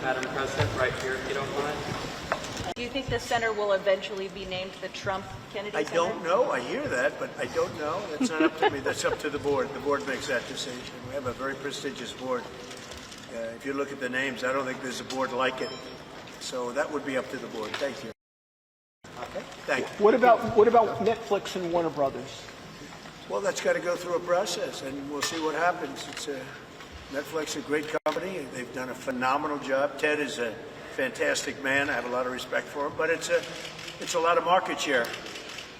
Madam President, right here, if you don't mind. Do you think the center will eventually be named the Trump-Kennedy Center? I don't know. I hear that, but I don't know. That's not up to me. That's up to the board. The board makes that decision. We have a very prestigious board. If you look at the names, I don't think there's a board like it. So that would be up to the board. Thank you. Okay. Thank you. What about Netflix and Warner Brothers? Well, that's got to go through a process, and we'll see what happens. Netflix is a great company. They've done a phenomenal job. Ted is a fantastic man. I have a lot of respect for him, but it's a lot of market share.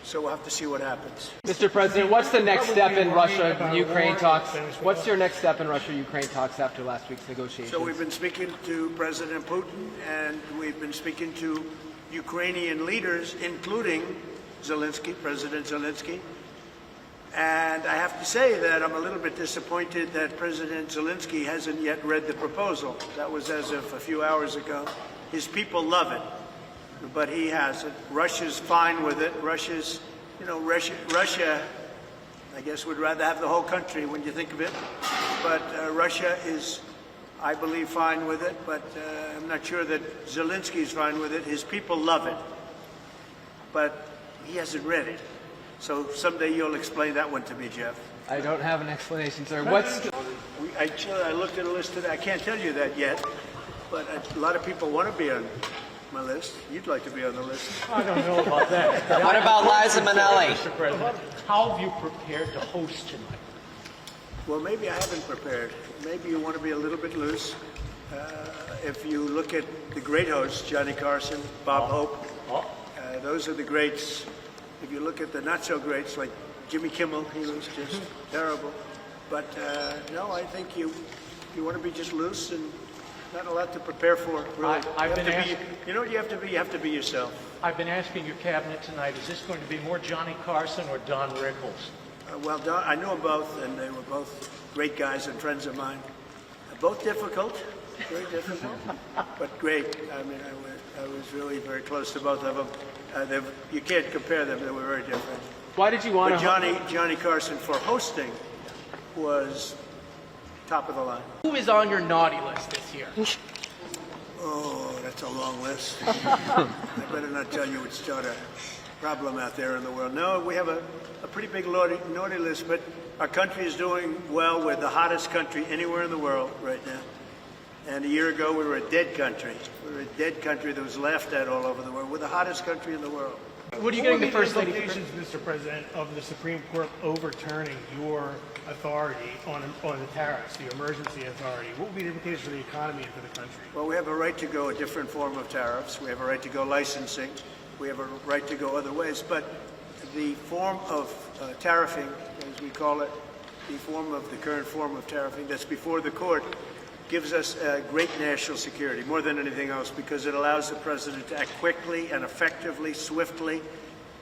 So we'll have to see what happens. Mr. President, what's the next step in Russia-Ukraine talks? What's your next step in Russia-Ukraine talks after last week's negotiations? So we've been speaking to President Putin, and we've been speaking to Ukrainian leaders, including Zelensky, President Zelensky. And I have to say that I'm a little bit disappointed that President Zelensky hasn't yet read the proposal. That was as of a few hours ago. His people love it, but he hasn't. Russia's fine with it. Russia, I guess, would rather have the whole country when you think of it. But Russia is, I believe, fine with it, but I'm not sure that Zelensky's fine with it. His people love it, but he hasn't read it. So someday you'll explain that one to me, Jeff. I don't have an explanation, sir. I looked at a list today. I can't tell you that yet, but a lot of people want to be on my list. You'd like to be on the list. I don't know about that. What about Liza Minnelli? Mr. President, how have you prepared to host tonight? Well, maybe I haven't prepared. Maybe you want to be a little bit loose. If you look at the great hosts, Johnny Carson, Bob Hope, those are the greats. If you look at the not-so-greats, like Jimmy Kimmel, he was just terrible. But no, I think you want to be just loose and not a lot to prepare for, really. You know what you have to be? You have to be yourself. I've been asking your cabinet tonight, is this going to be more Johnny Carson or Don Rickles? Well, Don, I knew them both, and they were both great guys and friends of mine. Both difficult, very difficult, but great. I mean, I was really very close to both of them. You can't compare them. They were very different. Why did you want to? Johnny Carson for hosting was top of the line. Who is on your naughty list this year? Oh, that's a long list. I better not tell you it's not a problem out there in the world. No, we have a pretty big naughty list, but our country is doing well. We're the hottest country anywhere in the world right now. And a year ago, we were a dead country. We were a dead country that was laughed at all over the world. We're the hottest country in the world. What are you getting the First Lady? Implications, Mr. President, of the Supreme Court overturning your authority on the tariffs, the emergency authority? What would be the implications for the economy and for the country? Well, we have a right to go a different form of tariffs. We have a right to go licensing. We have a right to go other ways. But the form of tariffing, as we call it, the current form of tariffing that's before the court, gives us great national security, more than anything else, because it allows the president to act quickly and effectively, swiftly,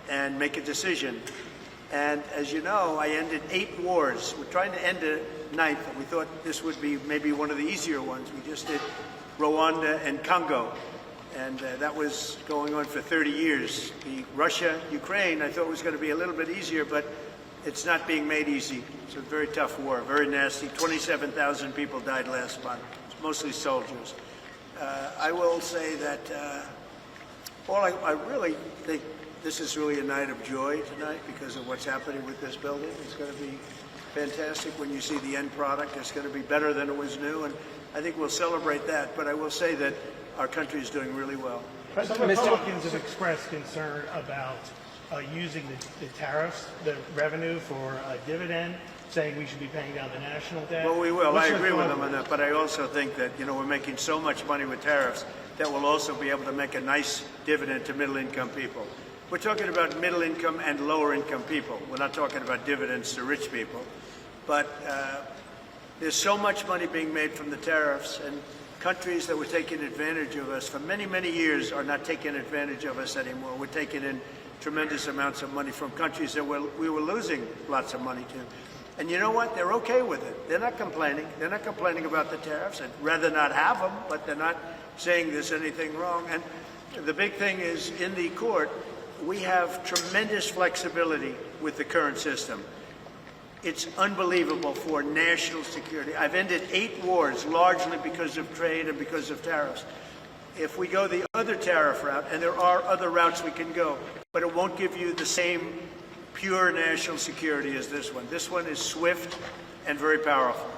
and make a decision. And as you know, I ended 8 wars. We're trying to end a 9th, and we thought this would be maybe one of the easier ones. We just did Rwanda and Congo, and that was going on for 30 years. The Russia-Ukraine, I thought was going to be a little bit easier, but it's not being made easy. It's a very tough war, very nasty. 27,000 people died last month, mostly soldiers. I will say that I really think this is really a night of joy tonight because of what's happening with this building. It's going to be fantastic when you see the end product. It's going to be better than it was new, and I think we'll celebrate that. But I will say that our country is doing really well. Some Republicans have expressed concern about using the tariffs, the revenue for a dividend, saying we should be paying down the national debt. Well, we will. I agree with them on that. But I also think that, we're making so much money with tariffs that we'll also be able to make a nice dividend to middle-income people. We're talking about middle-income and lower-income people. We're not talking about dividends to rich people. But there's so much money being made from the tariffs, and countries that were taking advantage of us for many, many years are not taking advantage of us anymore. We're taking in tremendous amounts of money from countries that we were losing lots of money to. And you know what? They're okay with it. They're not complaining. They're not complaining about the tariffs. I'd rather not have them, but they're not saying there's anything wrong. And the big thing is, in the court, we have tremendous flexibility with the current system. It's unbelievable for national security. I've ended 8 wars largely because of trade and because of tariffs. If we go the other tariff route, and there are other routes we can go, but it won't give you the same pure national security as this one. This one is swift and very powerful.